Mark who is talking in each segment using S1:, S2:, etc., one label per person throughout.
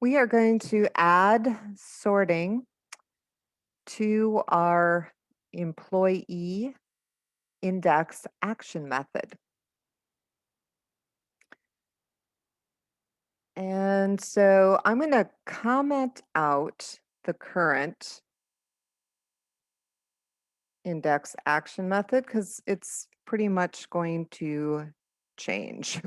S1: We are going to add sorting to our employee index action method. And so I'm going to comment out the current index action method because it's pretty much going to change.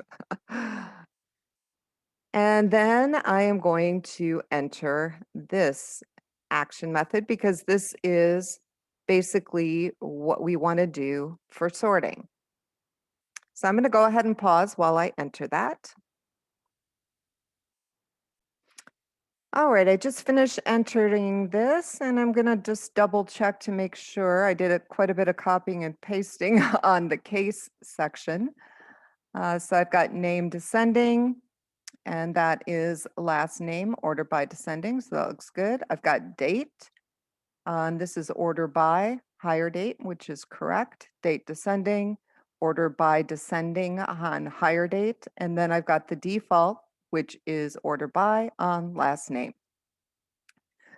S1: And then I am going to enter this action method because this is basically what we want to do for sorting. So I'm going to go ahead and pause while I enter that. All right, I just finished entering this and I'm going to just double check to make sure. I did quite a bit of copying and pasting on the case section. So I've got name descending, and that is last name, order by descending, so that looks good. I've got date, and this is order by hire date, which is correct. Date descending, order by descending on hire date, and then I've got the default, which is order by on last name.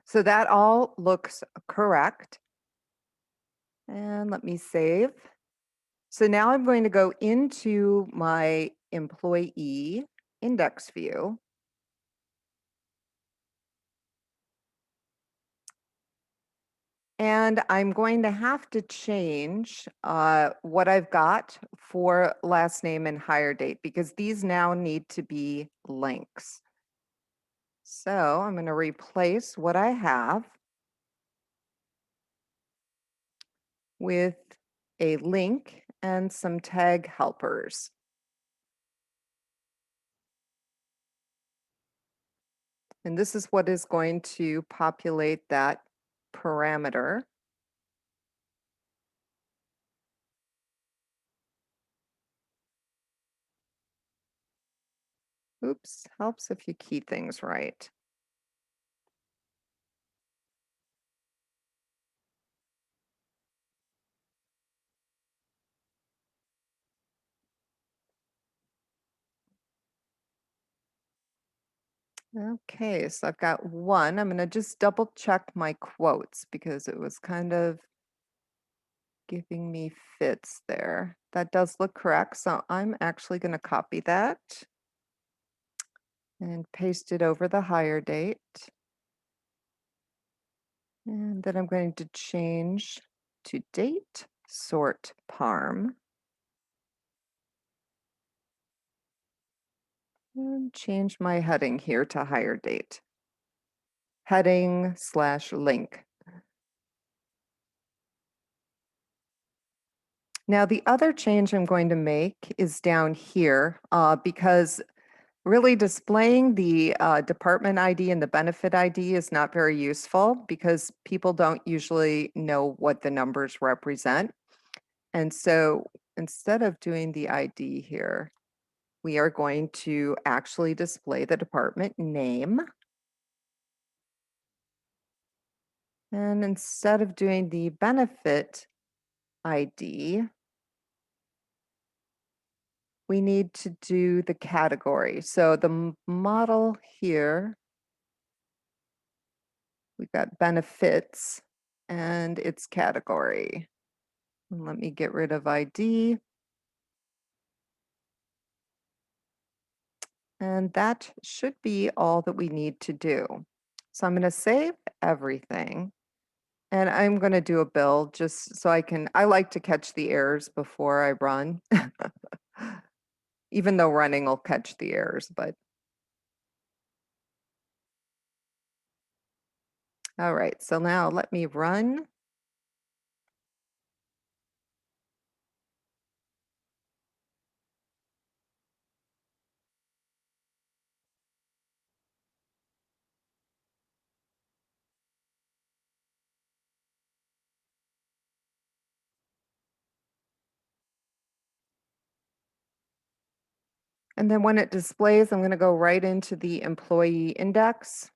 S1: So that all looks correct. And let me save. So now I'm going to go into my employee index view. And I'm going to have to change what I've got for last name and hire date because these now need to be links. So I'm going to replace what I have with a link and some tag helpers. And this is what is going to populate that parameter. Oops, helps if you key things right. Okay, so I've got one. I'm going to just double check my quotes because it was kind of giving me fits there. That does look correct. So I'm actually going to copy that and paste it over the hire date. And then I'm going to change to date sort parm. And change my heading here to hire date. Heading/link. Now the other change I'm going to make is down here because really displaying the department ID and the benefit ID is not very useful because people don't usually know what the numbers represent. And so instead of doing the ID here, we are going to actually display the department name. And instead of doing the benefit ID, we need to do the category. So the model here, we've got benefits and its category. And let me get rid of ID. And that should be all that we need to do. So I'm going to save everything. And I'm going to do a build just so I like to catch the errors before I run. Even though running will catch the errors, but. All right, so now let me run. And then when it displays, I'm going to go right into the employee index.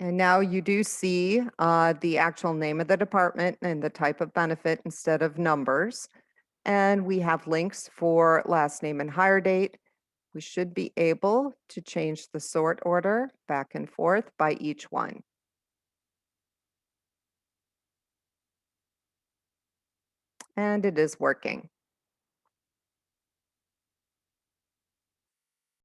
S1: And now you do see the actual name of the department and the type of benefit instead of numbers. And we have links for last name and hire date. We should be able to change the sort order back and forth by each one. And it is working.